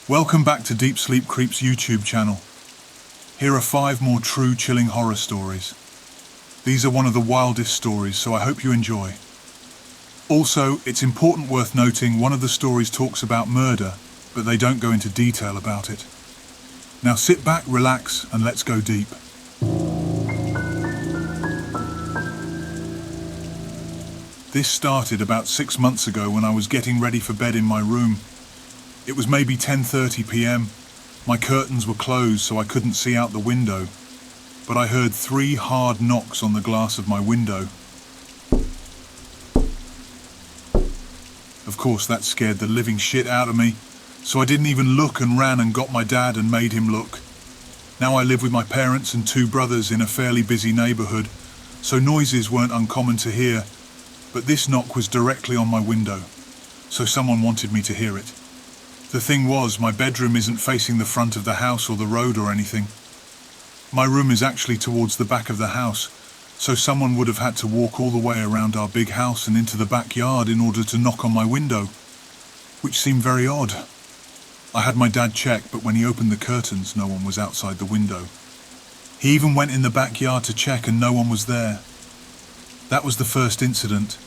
Welcome back to Deep Sleep Creep's YouTube channel. Here are 5 more true chilling horror stories. These are one of the wildest stories, so I hope you enjoy. Also, it's worth noting one of the stories talks about murder, but they don't go into detail about it. Now sit back, relax, and let's go deep. This started about 6 months ago when I was getting ready for bed in my room. It was maybe 10:30 p.m. My curtains were closed so I couldn't see out the window, but I heard 3 hard knocks on the glass of my window. Of course, that scared the living shit out of me, so I didn't even look and ran and got my dad and made him look. Now I live with my parents and 2 brothers in a fairly busy neighborhood, so noises weren't uncommon to hear, but this knock was directly on my window, so someone wanted me to hear it. The thing was, my bedroom isn't facing the front of the house or the road or anything. My room is actually towards the back of the house, so someone would have had to walk all the way around our big house and into the backyard in order to knock on my window, which seemed very odd. I had my dad check, but when he opened the curtains, no one was outside the window. He even went in the backyard to check and no one was there. That was the first incident.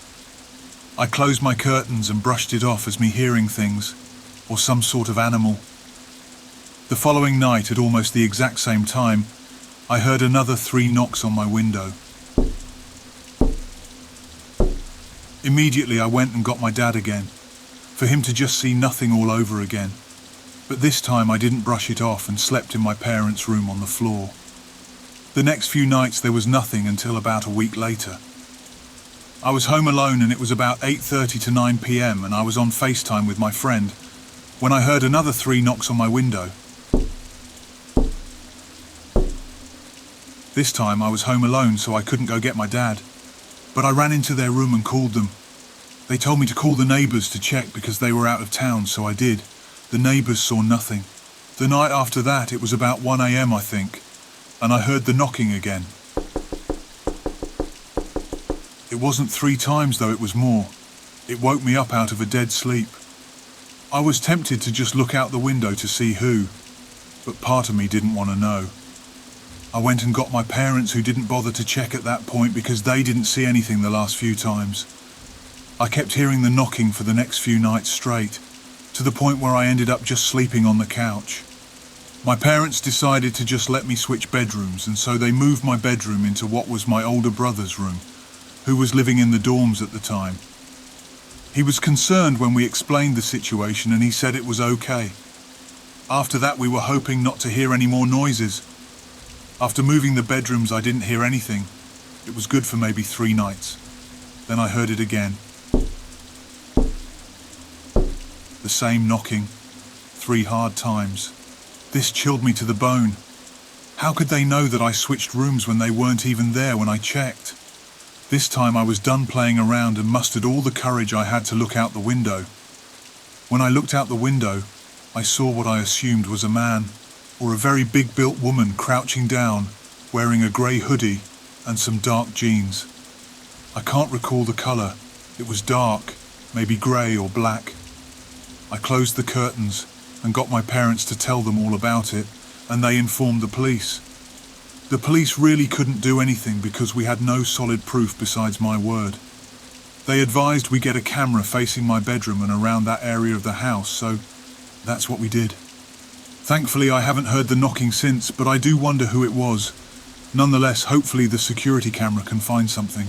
I closed my curtains and brushed it off as me hearing things, or some sort of animal. The following night, at almost the exact same time, I heard another 3 knocks on my window. Immediately I went and got my dad again, for him to just see nothing all over again. But this time I didn't brush it off and slept in my parents' room on the floor. The next few nights there was nothing until about a week later. I was home alone and it was about 8:30 to 9 p.m. and I was on FaceTime with my friend when I heard another 3 knocks on my window. This time I was home alone, so I couldn't go get my dad, but I ran into their room and called them. They told me to call the neighbours to check because they were out of town, so I did. The neighbours saw nothing. The night after that, it was about 1 a.m. I think, and I heard the knocking again. It wasn't 3 times though, it was more. It woke me up out of a dead sleep. I was tempted to just look out the window to see who, but part of me didn't want to know. I went and got my parents, who didn't bother to check at that point because they didn't see anything the last few times. I kept hearing the knocking for the next few nights straight, to the point where I ended up just sleeping on the couch. My parents decided to just let me switch bedrooms, and so they moved my bedroom into what was my older brother's room, who was living in the dorms at the time. He was concerned when we explained the situation and he said it was okay. After that we were hoping not to hear any more noises. After moving the bedrooms I didn't hear anything. It was good for maybe 3 nights. Then I heard it again. The same knocking, 3 hard times. This chilled me to the bone. How could they know that I switched rooms when they weren't even there when I checked? This time I was done playing around and mustered all the courage I had to look out the window. When I looked out the window, I saw what I assumed was a man, or a very big-built woman crouching down, wearing a grey hoodie and some dark jeans. I can't recall the colour. It was dark, maybe grey or black. I closed the curtains and got my parents to tell them all about it, and they informed the police. The police really couldn't do anything because we had no solid proof besides my word. They advised we get a camera facing my bedroom and around that area of the house, so that's what we did. Thankfully I haven't heard the knocking since, but I do wonder who it was. Nonetheless, hopefully the security camera can find something.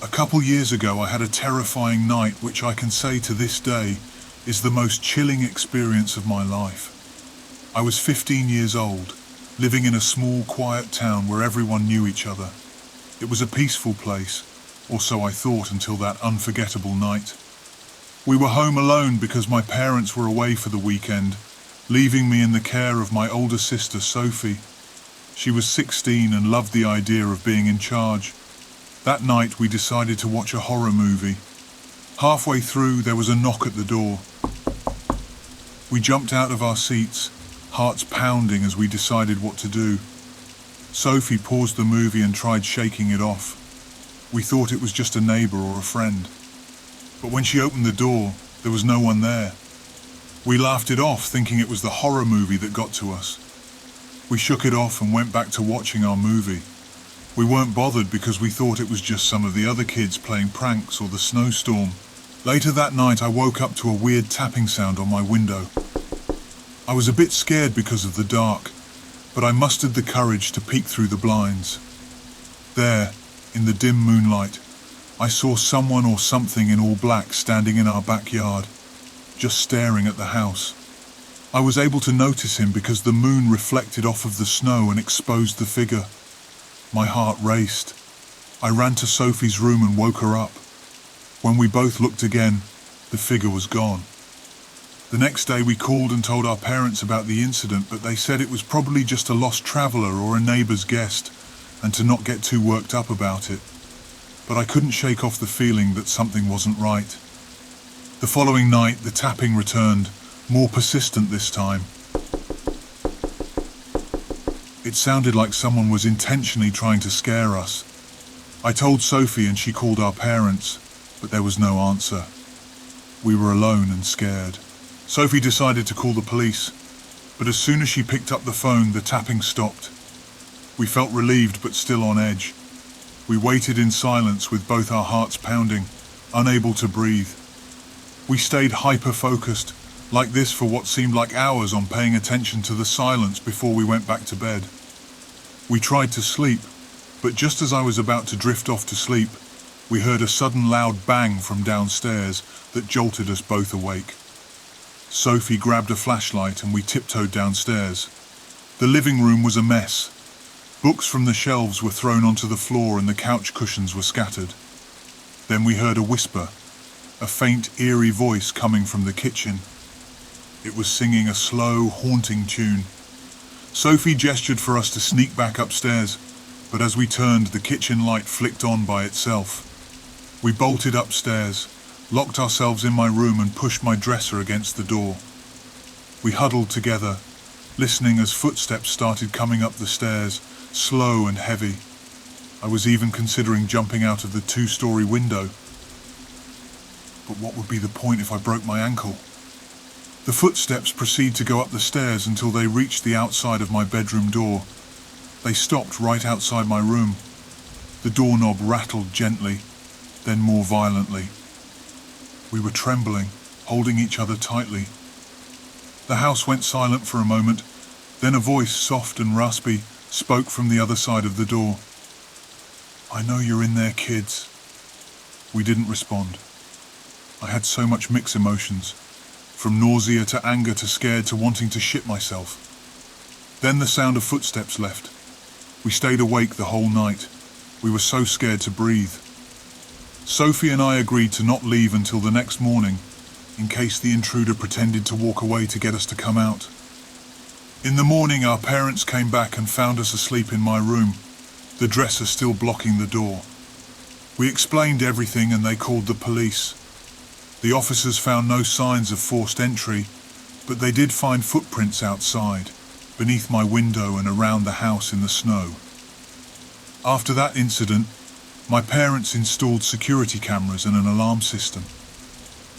A couple years ago I had a terrifying night which I can say to this day is the most chilling experience of my life. I was 15 years old, living in a small, quiet town where everyone knew each other. It was a peaceful place, or so I thought until that unforgettable night. We were home alone because my parents were away for the weekend, leaving me in the care of my older sister, Sophie. She was 16 and loved the idea of being in charge. That night we decided to watch a horror movie. Halfway through, there was a knock at the door. We jumped out of our seats, hearts pounding as we decided what to do. Sophie paused the movie and tried shaking it off. We thought it was just a neighbour or a friend. But when she opened the door, there was no one there. We laughed it off, thinking it was the horror movie that got to us. We shook it off and went back to watching our movie. We weren't bothered because we thought it was just some of the other kids playing pranks or the snowstorm. Later that night, I woke up to a weird tapping sound on my window. I was a bit scared because of the dark, but I mustered the courage to peek through the blinds. There, in the dim moonlight, I saw someone or something in all black standing in our backyard, just staring at the house. I was able to notice him because the moon reflected off of the snow and exposed the figure. My heart raced. I ran to Sophie's room and woke her up. When we both looked again, the figure was gone. The next day we called and told our parents about the incident, but they said it was probably just a lost traveller or a neighbour's guest, and to not get too worked up about it. But I couldn't shake off the feeling that something wasn't right. The following night, the tapping returned, more persistent this time. It sounded like someone was intentionally trying to scare us. I told Sophie and she called our parents, but there was no answer. We were alone and scared. Sophie decided to call the police, but as soon as she picked up the phone, the tapping stopped. We felt relieved but still on edge. We waited in silence with both our hearts pounding, unable to breathe. We stayed hyper-focused, like this for what seemed like hours on paying attention to the silence before we went back to bed. We tried to sleep, but just as I was about to drift off to sleep, we heard a sudden loud bang from downstairs that jolted us both awake. Sophie grabbed a flashlight and we tiptoed downstairs. The living room was a mess. Books from the shelves were thrown onto the floor and the couch cushions were scattered. Then we heard a whisper, a faint, eerie voice coming from the kitchen. It was singing a slow, haunting tune. Sophie gestured for us to sneak back upstairs, but as we turned, the kitchen light flicked on by itself. We bolted upstairs, locked ourselves in my room and pushed my dresser against the door. We huddled together, listening as footsteps started coming up the stairs, slow and heavy. I was even considering jumping out of the 2-story window. But what would be the point if I broke my ankle? The footsteps proceed to go up the stairs until they reached the outside of my bedroom door. They stopped right outside my room. The doorknob rattled gently, then more violently. We were trembling, holding each other tightly. The house went silent for a moment, then a voice, soft and raspy, spoke from the other side of the door. "I know you're in there, kids." We didn't respond. I had so much mixed emotions, from nausea to anger to scared to wanting to shit myself. Then the sound of footsteps left. We stayed awake the whole night. We were so scared to breathe. Sophie and I agreed to not leave until the next morning, in case the intruder pretended to walk away to get us to come out. In the morning, our parents came back and found us asleep in my room, the dresser still blocking the door. We explained everything and they called the police. The officers found no signs of forced entry, but they did find footprints outside, beneath my window and around the house in the snow. After that incident, my parents installed security cameras and an alarm system.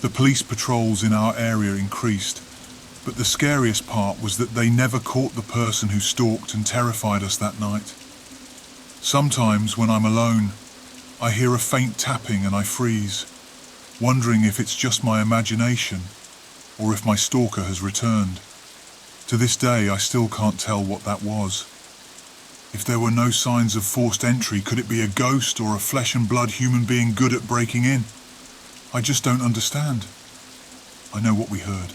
The police patrols in our area increased, but the scariest part was that they never caught the person who stalked and terrified us that night. Sometimes when I'm alone, I hear a faint tapping and I freeze, wondering if it's just my imagination or if my stalker has returned. To this day, I still can't tell what that was. If there were no signs of forced entry, could it be a ghost or a flesh and blood human being good at breaking in? I just don't understand. I know what we heard.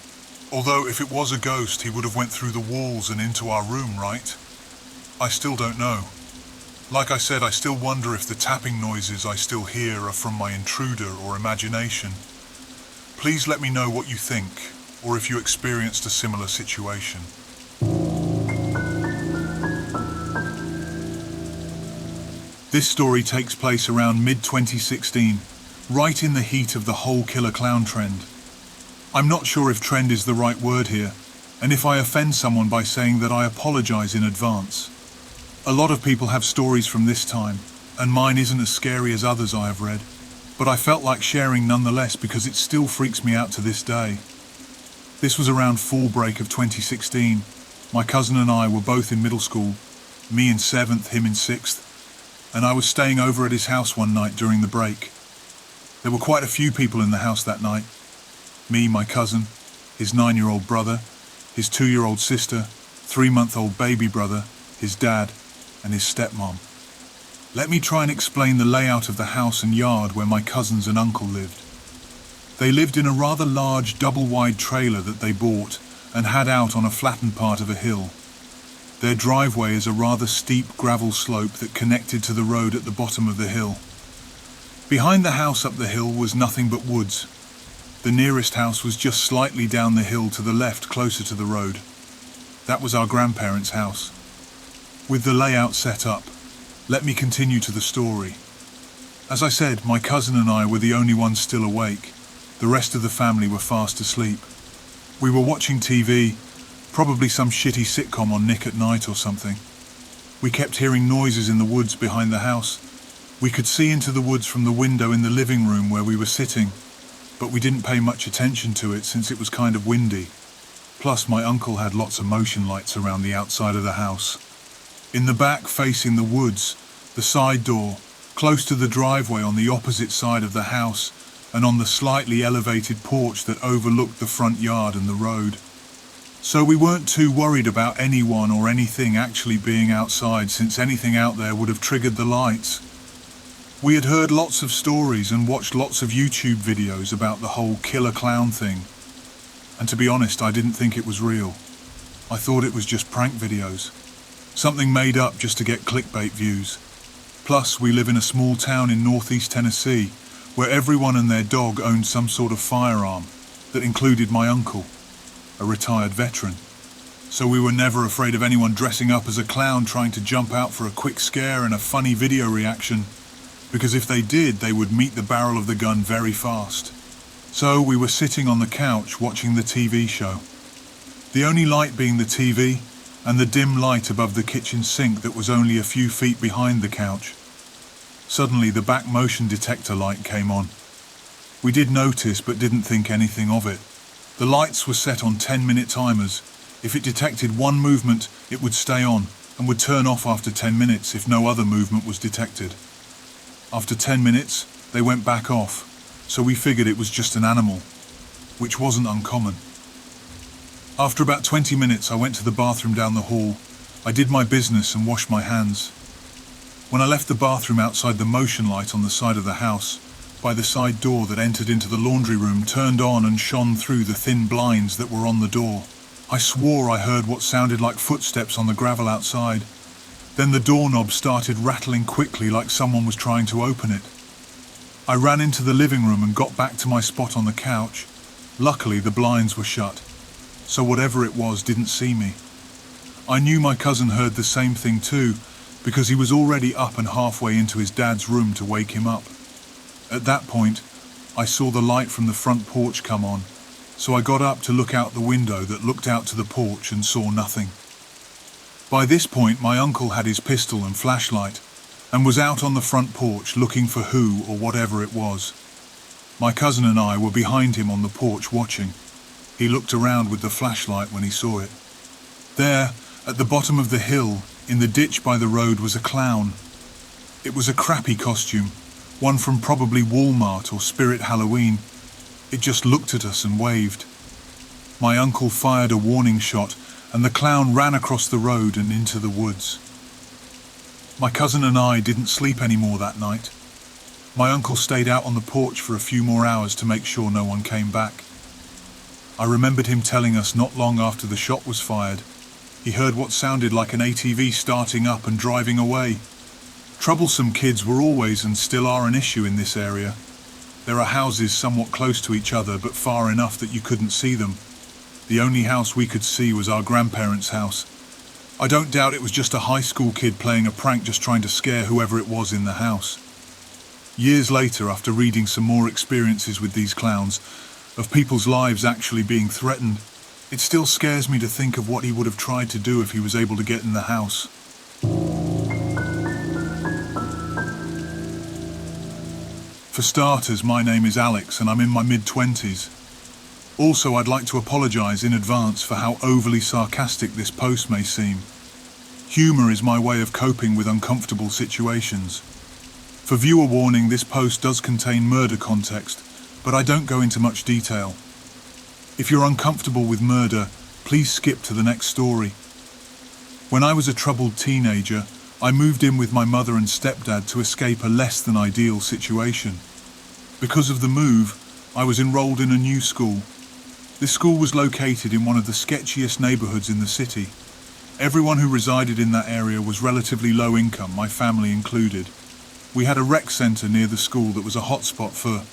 Although if it was a ghost, he would have went through the walls and into our room, right? I still don't know. Like I said, I still wonder if the tapping noises I still hear are from my intruder or imagination. Please let me know what you think, or if you experienced a similar situation. This story takes place around mid-2016, right in the heat of the whole killer clown trend. I'm not sure if trend is the right word here, and if I offend someone by saying that I apologize in advance. A lot of people have stories from this time, and mine isn't as scary as others I have read. but I felt like sharing nonetheless because it still freaks me out to this day. This was around fall break of 2016. My cousin and I were both in middle school, me in 7th, him in 6th, and I was staying over at his house one night during the break. There were quite a few people in the house that night. Me, my cousin, his 9-year-old brother, his 2-year-old sister, 3-month-old baby brother, his dad, and his stepmom. Let me try and explain the layout of the house and yard where my cousins and uncle lived. They lived in a rather large double-wide trailer that they bought and had out on a flattened part of a hill. Their driveway is a rather steep gravel slope that connected to the road at the bottom of the hill. Behind the house up the hill was nothing but woods. The nearest house was just slightly down the hill to the left, closer to the road. That was our grandparents' house. With the layout set up, let me continue to the story. As I said, my cousin and I were the only ones still awake. The rest of the family were fast asleep. We were watching TV, probably some shitty sitcom on Nick at Night or something. We kept hearing noises in the woods behind the house. We could see into the woods from the window in the living room where we were sitting, but we didn't pay much attention to it since it was kind of windy. Plus, my uncle had lots of motion lights around the outside of the house. In the back, facing the woods, the side door, close to the driveway on the opposite side of the house, and on the slightly elevated porch that overlooked the front yard and the road. So we weren't too worried about anyone or anything actually being outside, since anything out there would have triggered the lights. We had heard lots of stories and watched lots of YouTube videos about the whole killer clown thing. And to be honest, I didn't think it was real. I thought it was just prank videos. Something made up just to get clickbait views. Plus, we live in a small town in northeast Tennessee, where everyone and their dog owned some sort of firearm that included my uncle, a retired veteran. So we were never afraid of anyone dressing up as a clown trying to jump out for a quick scare and a funny video reaction, because if they did, they would meet the barrel of the gun very fast. So we were sitting on the couch watching the TV show. The only light being the TV and the dim light above the kitchen sink that was only a few feet behind the couch. Suddenly the back motion detector light came on. We did notice but didn't think anything of it. The lights were set on 10-minute timers. If it detected one movement, it would stay on and would turn off after 10 minutes if no other movement was detected. After 10 minutes, they went back off, so we figured it was just an animal, which wasn't uncommon. After about 20 minutes, I went to the bathroom down the hall. I did my business and washed my hands. When I left the bathroom outside, the motion light on the side of the house, by the side door that entered into the laundry room, turned on and shone through the thin blinds that were on the door. I swore I heard what sounded like footsteps on the gravel outside. Then the doorknob started rattling quickly like someone was trying to open it. I ran into the living room and got back to my spot on the couch. Luckily, the blinds were shut, so whatever it was didn't see me. I knew my cousin heard the same thing too, because he was already up and halfway into his dad's room to wake him up. At that point, I saw the light from the front porch come on, so I got up to look out the window that looked out to the porch and saw nothing. By this point, my uncle had his pistol and flashlight and was out on the front porch looking for who or whatever it was. My cousin and I were behind him on the porch watching. He looked around with the flashlight when he saw it. There, at the bottom of the hill, in the ditch by the road, was a clown. It was a crappy costume, one from probably Walmart or Spirit Halloween. It just looked at us and waved. My uncle fired a warning shot, and the clown ran across the road and into the woods. My cousin and I didn't sleep anymore that night. My uncle stayed out on the porch for a few more hours to make sure no one came back. I remembered him telling us not long after the shot was fired, he heard what sounded like an ATV starting up and driving away. Troublesome kids were always and still are an issue in this area. There are houses somewhat close to each other but far enough that you couldn't see them. The only house we could see was our grandparents' house. I don't doubt it was just a high school kid playing a prank, just trying to scare whoever it was in the house. Years later, after reading some more experiences with these clowns, of people's lives actually being threatened, it still scares me to think of what he would have tried to do if he was able to get in the house. For starters, my name is Alex and I'm in my mid-20s. Also, I'd like to apologise in advance for how overly sarcastic this post may seem. Humour is my way of coping with uncomfortable situations. For viewer warning, this post does contain murder context, but I don't go into much detail. If you're uncomfortable with murder, please skip to the next story. When I was a troubled teenager, I moved in with my mother and stepdad to escape a less than ideal situation. Because of the move, I was enrolled in a new school. This school was located in one of the sketchiest neighbourhoods in the city. Everyone who resided in that area was relatively low income, my family included. We had a rec centre near the school that was a hotspot for,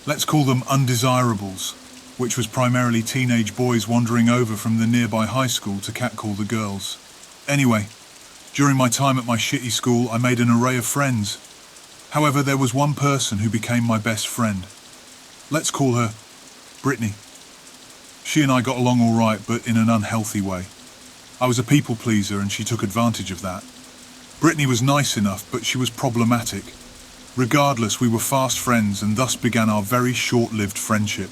let's call them undesirables, which was primarily teenage boys wandering over from the nearby high school to catcall the girls. Anyway, during my time at my shitty school, I made an array of friends. However, there was one person who became my best friend. Let's call her Brittany. She and I got along all right, but in an unhealthy way. I was a people pleaser and she took advantage of that. Brittany was nice enough, but she was problematic. Regardless, we were fast friends and thus began our very short-lived friendship.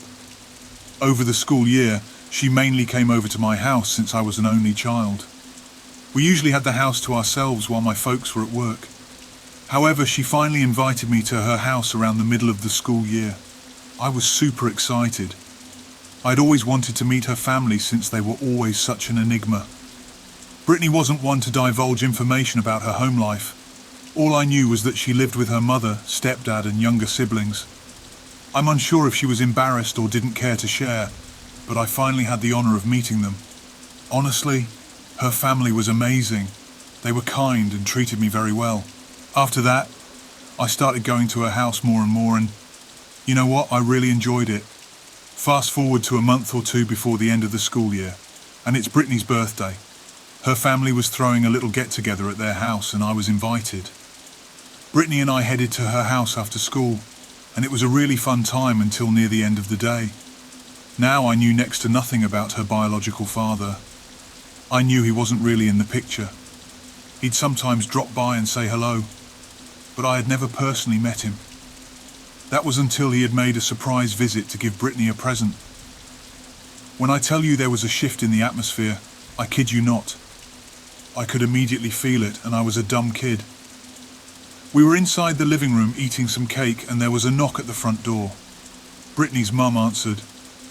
Over the school year, she mainly came over to my house since I was an only child. We usually had the house to ourselves while my folks were at work. However, she finally invited me to her house around the middle of the school year. I was super excited. I'd always wanted to meet her family since they were always such an enigma. Brittany wasn't one to divulge information about her home life. All I knew was that she lived with her mother, stepdad, and younger siblings. I'm unsure if she was embarrassed or didn't care to share, but I finally had the honour of meeting them. Honestly, her family was amazing. They were kind and treated me very well. After that, I started going to her house more and more, and you know what? I really enjoyed it. Fast forward to a month or two before the end of the school year, and it's Brittany's birthday. Her family was throwing a little get-together at their house and I was invited. Brittany and I headed to her house after school, and it was a really fun time until near the end of the day. Now I knew next to nothing about her biological father. I knew he wasn't really in the picture. He'd sometimes drop by and say hello, but I had never personally met him. That was until he had made a surprise visit to give Brittany a present. When I tell you there was a shift in the atmosphere, I kid you not. I could immediately feel it, and I was a dumb kid. We were inside the living room eating some cake and there was a knock at the front door. Brittany's mum answered,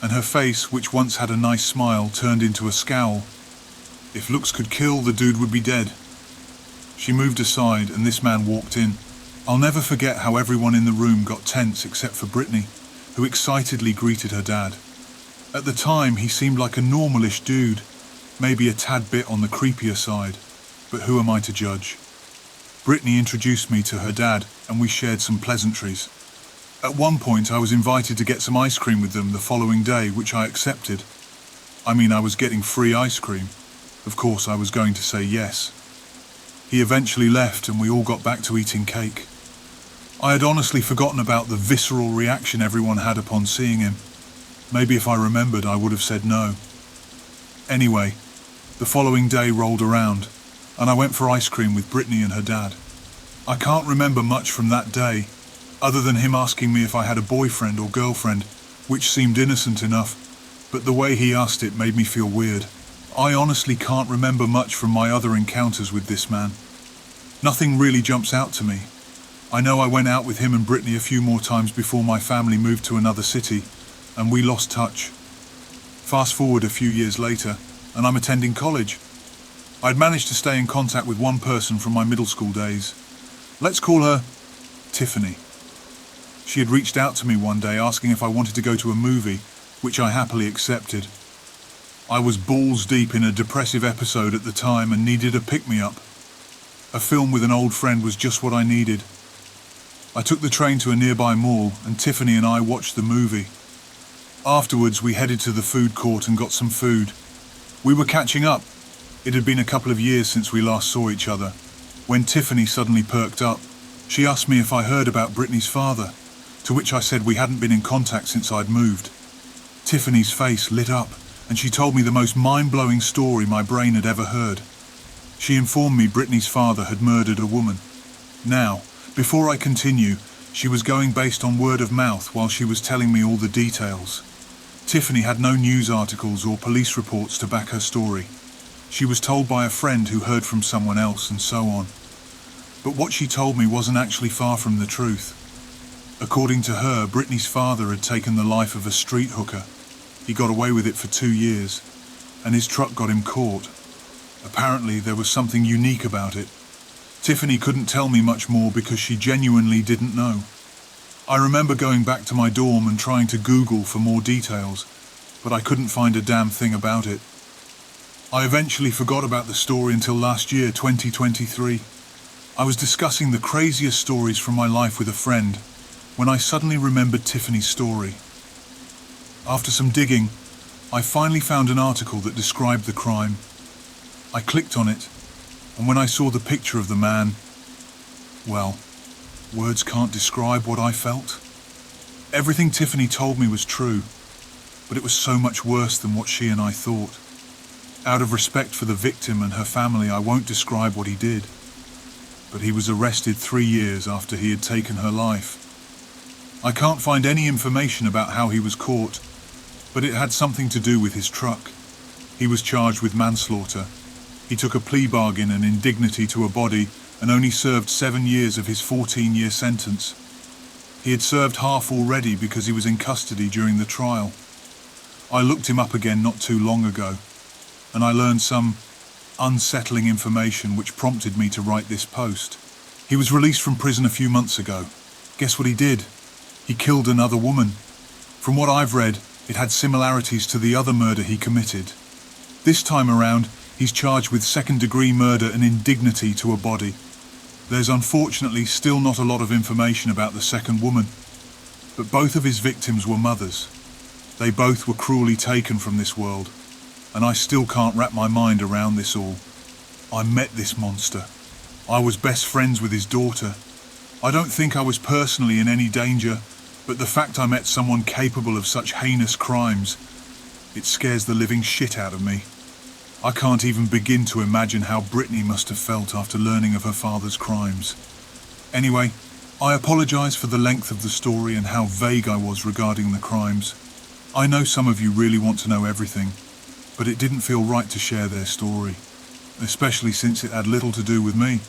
and her face, which once had a nice smile, turned into a scowl. If looks could kill, the dude would be dead. She moved aside and this man walked in. I'll never forget how everyone in the room got tense except for Brittany, who excitedly greeted her dad. At the time, he seemed like a normalish dude, maybe a tad bit on the creepier side, but who am I to judge? Brittany introduced me to her dad and we shared some pleasantries. At one point I was invited to get some ice cream with them the following day, which I accepted. I mean, I was getting free ice cream. Of course I was going to say yes. He eventually left and we all got back to eating cake. I had honestly forgotten about the visceral reaction everyone had upon seeing him. Maybe if I remembered I would have said no. Anyway, the following day rolled around, and I went for ice cream with Brittany and her dad. I can't remember much from that day, other than him asking me if I had a boyfriend or girlfriend, which seemed innocent enough, but the way he asked it made me feel weird. I honestly can't remember much from my other encounters with this man. Nothing really jumps out to me. I know I went out with him and Brittany a few more times before my family moved to another city, and we lost touch. Fast forward a few years later, and I'm attending college. I'd managed to stay in contact with one person from my middle school days. Let's call her Tiffany. She had reached out to me one day asking if I wanted to go to a movie, which I happily accepted. I was balls deep in a depressive episode at the time and needed a pick-me-up. A film with an old friend was just what I needed. I took the train to a nearby mall and Tiffany and I watched the movie. Afterwards, we headed to the food court and got some food. We were catching up. It had been a couple of years since we last saw each other. When Tiffany suddenly perked up, she asked me if I heard about Brittany's father, to which I said we hadn't been in contact since I'd moved. Tiffany's face lit up, and she told me the most mind-blowing story my brain had ever heard. She informed me Brittany's father had murdered a woman. Now, before I continue, She was going based on word of mouth while she was telling me all the details. Tiffany had no news articles or police reports to back her story. She was told by a friend who heard from someone else and so on. But what she told me wasn't actually far from the truth. According to her, Brittany's father had taken the life of a street hooker. He got away with it for 2 years, and his truck got him caught. Apparently, there was something unique about it. Tiffany couldn't tell me much more because she genuinely didn't know. I remember going back to my dorm and trying to Google for more details, but I couldn't find a damn thing about it. I eventually forgot about the story until last year, 2023. I was discussing the craziest stories from my life with a friend when I suddenly remembered Tiffany's story. After some digging, I finally found an article that described the crime. I clicked on it, and when I saw the picture of the man, well, words can't describe what I felt. Everything Tiffany told me was true, but it was so much worse than what she and I thought. Out of respect for the victim and her family, I won't describe what he did, but he was arrested 3 years after he had taken her life. I can't find any information about how he was caught, but it had something to do with his truck. He was charged with manslaughter. He took a plea bargain and indignity to a body and only served 7 years of his 14-year sentence. He had served half already because he was in custody during the trial. I looked him up again not too long ago, and I learned some unsettling information which prompted me to write this post. He was released from prison a few months ago. Guess what he did? He killed another woman. From what I've read, it had similarities to the other murder he committed. This time around, he's charged with second-degree murder and indignity to a body. There's unfortunately still not a lot of information about the second woman, but both of his victims were mothers. They both were cruelly taken from this world, and I still can't wrap my mind around this all. I met this monster. I was best friends with his daughter. I don't think I was personally in any danger, but the fact I met someone capable of such heinous crimes, it scares the living shit out of me. I can't even begin to imagine how Brittany must have felt after learning of her father's crimes. Anyway, I apologize for the length of the story and how vague I was regarding the crimes. I know some of you really want to know everything, but it didn't feel right to share their story, especially since it had little to do with me.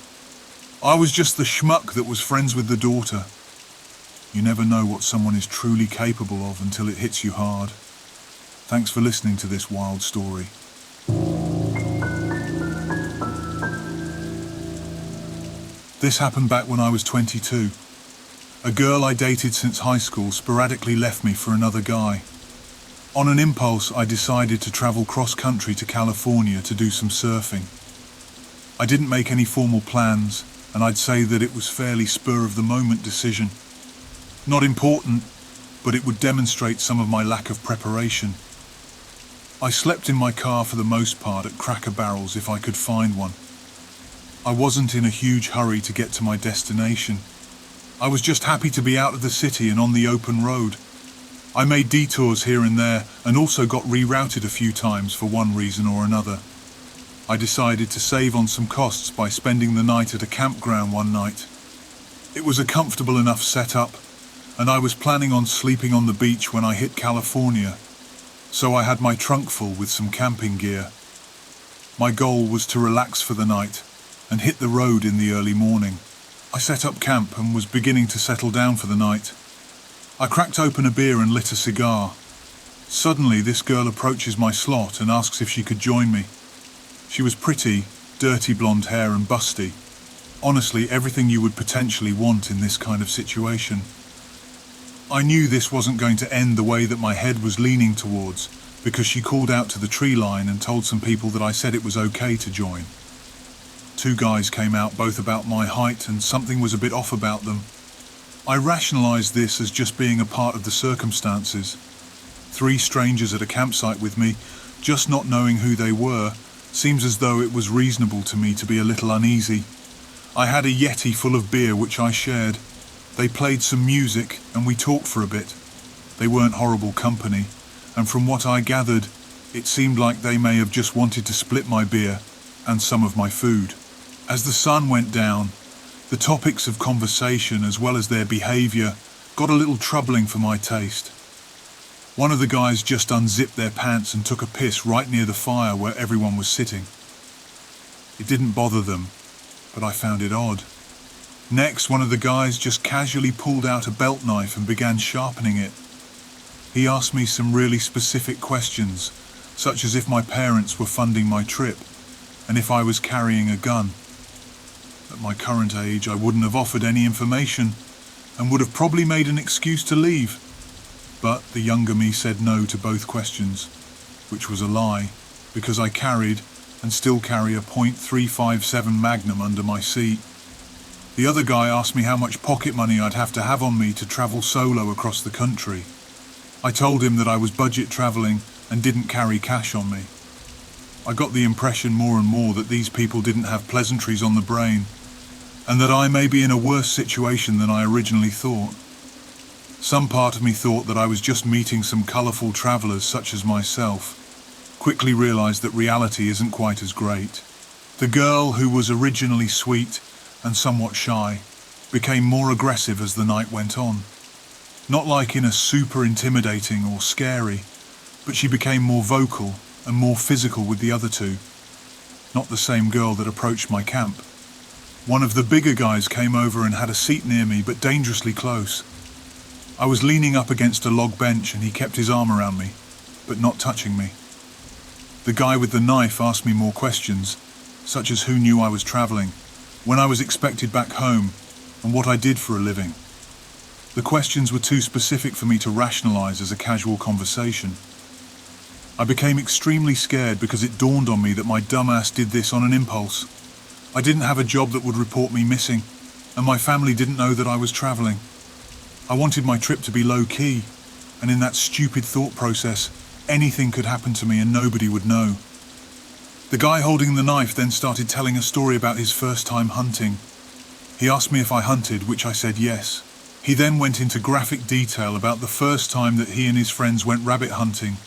I was just the schmuck that was friends with the daughter. You never know what someone is truly capable of until it hits you hard. Thanks for listening to this wild story. This happened back when I was 22. A girl I dated since high school sporadically left me for another guy. On an impulse, I decided to travel cross-country to California to do some surfing. I didn't make any formal plans, and I'd say that it was fairly spur-of-the-moment decision. Not important, but it would demonstrate some of my lack of preparation. I slept in my car for the most part at Cracker Barrels if I could find one. I wasn't in a huge hurry to get to my destination. I was just happy to be out of the city and on the open road. I made detours here and there and also got rerouted a few times for one reason or another. I decided to save on some costs by spending the night at a campground one night. It was a comfortable enough setup, and I was planning on sleeping on the beach when I hit California, so I had my trunk full with some camping gear. My goal was to relax for the night and hit the road in the early morning. I set up camp and was beginning to settle down for the night. I cracked open a beer and lit a cigar. Suddenly, this girl approaches my slot and asks if she could join me. She was pretty, dirty blonde hair and busty. Honestly, everything you would potentially want in this kind of situation. I knew this wasn't going to end the way that my head was leaning towards, because she called out to the tree line and told some people that I said it was okay to join. 2 guys came out, both about my height, and something was a bit off about them. I rationalized this as just being a part of the circumstances. 3 strangers at a campsite with me, just not knowing who they were, seems as though it was reasonable to me to be a little uneasy. I had a Yeti full of beer which I shared. They played some music and we talked for a bit. They weren't horrible company, and from what I gathered, it seemed like they may have just wanted to split my beer and some of my food. As the sun went down, The topics of conversation as well as their behaviour got a little troubling for my taste. One of the guys just unzipped their pants and took a piss right near the fire where everyone was sitting. It didn't bother them, but I found it odd. Next, one of the guys just casually pulled out a belt knife and began sharpening it. He asked me some really specific questions, such as if my parents were funding my trip and if I was carrying a gun. At my current age, I wouldn't have offered any information and would have probably made an excuse to leave. But the younger me said no to both questions, which was a lie, because I carried and still carry a .357 Magnum under my seat. The other guy asked me how much pocket money I'd have to have on me to travel solo across the country. I told him that I was budget travelling and didn't carry cash on me. I got the impression more and more that these people didn't have pleasantries on the brain, and that I may be in a worse situation than I originally thought. Some part of me thought that I was just meeting some colourful travellers such as myself. Quickly realised that reality isn't quite as great. The girl, who was originally sweet and somewhat shy, became more aggressive as the night went on. Not like in a super intimidating or scary, but she became more vocal and more physical with the other two. Not the same girl that approached my camp. One of the bigger guys came over and had a seat near me, but dangerously close. I was leaning up against a log bench and he kept his arm around me, but not touching me. The guy with the knife asked me more questions, such as who knew I was travelling, when I was expected back home, and what I did for a living. The questions were too specific for me to rationalise as a casual conversation. I became extremely scared because it dawned on me that my dumbass did this on an impulse. I didn't have a job that would report me missing, and my family didn't know that I was travelling. I wanted my trip to be low-key, and in that stupid thought process, anything could happen to me and nobody would know. The guy holding the knife then started telling a story about his first time hunting. He asked me if I hunted, which I said yes. He then went into graphic detail about the first time that he and his friends went rabbit hunting,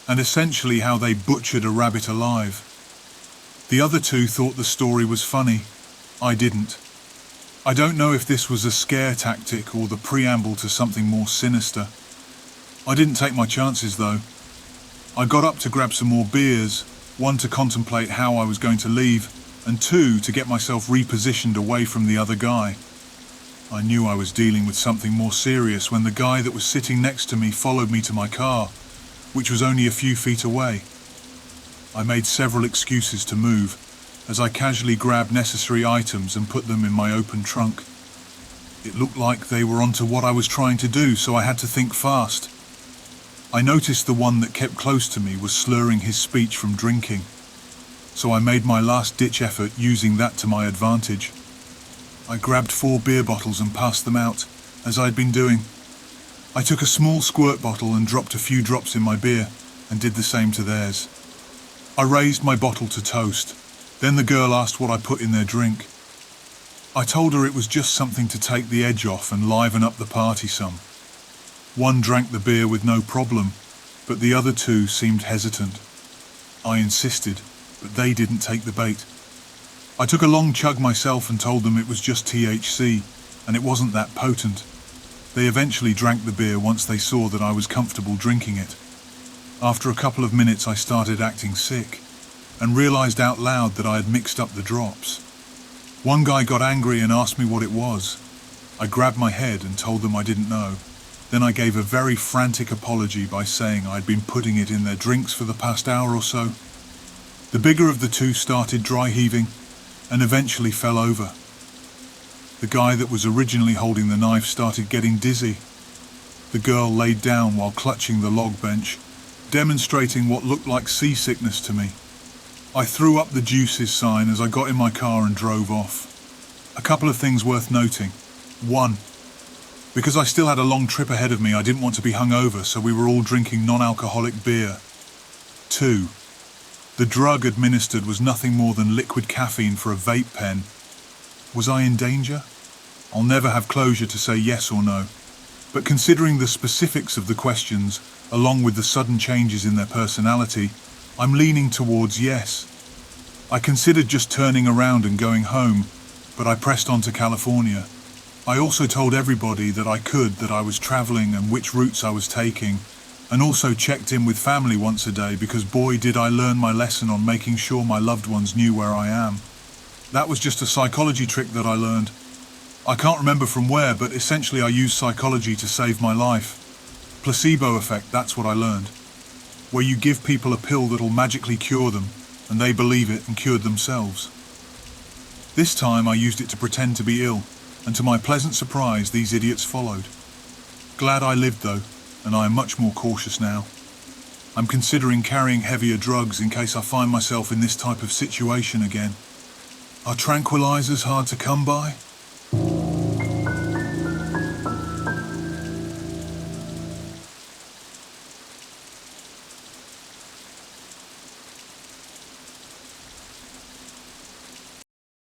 and essentially how they butchered a rabbit alive. The other two thought the story was funny. I didn't. I don't know if this was a scare tactic or the preamble to something more sinister. I didn't take my chances though. I got up to grab some more beers, one to contemplate how I was going to leave, and two to get myself repositioned away from the other guy. I knew I was dealing with something more serious when the guy that was sitting next to me followed me to my car, which was only a few feet away. I made several excuses to move, as I casually grabbed necessary items and put them in my open trunk. It looked like they were onto what I was trying to do, so I had to think fast. I noticed the one that kept close to me was slurring his speech from drinking, so I made my last-ditch effort using that to my advantage. I grabbed 4 beer bottles and passed them out, as I'd been doing. I took a small squirt bottle and dropped a few drops in my beer, and did the same to theirs. I raised my bottle to toast. Then the girl asked what I put in their drink. I told her it was just something to take the edge off and liven up the party some. One drank the beer with no problem, but the other two seemed hesitant. I insisted, but they didn't take the bait. I took a long chug myself and told them it was just THC, and it wasn't that potent. They eventually drank the beer once they saw that I was comfortable drinking it. After a couple of minutes I started acting sick, and realised out loud that I had mixed up the drops. One guy got angry and asked me what it was. I grabbed my head and told them I didn't know. Then I gave a very frantic apology by saying I'd been putting it in their drinks for the past hour or so. The bigger of the two started dry heaving and eventually fell over. The guy that was originally holding the knife started getting dizzy. The girl laid down while clutching the log bench, demonstrating what looked like seasickness to me. I threw up the juices sign as I got in my car and drove off. A couple of things worth noting. 1. Because I still had a long trip ahead of me, I didn't want to be hungover, so we were all drinking non-alcoholic beer. 2. The drug administered was nothing more than liquid caffeine for a vape pen. Was I in danger? I'll never have closure to say yes or no. But considering the specifics of the questions, along with the sudden changes in their personality, I'm leaning towards yes. I considered just turning around and going home, but I pressed on to California. I also told everybody that I was traveling and which routes I was taking, and also checked in with family once a day because boy did I learn my lesson on making sure my loved ones knew where I am. That was just a psychology trick that I learned. I can't remember from where, but essentially I used psychology to save my life. Placebo effect, that's what I learned. Where you give people a pill that'll magically cure them, and they believe it and cured themselves. This time I used it to pretend to be ill, and to my pleasant surprise these idiots followed. Glad I lived though, and I am much more cautious now. I'm considering carrying heavier drugs in case I find myself in this type of situation again. Are tranquilizers hard to come by?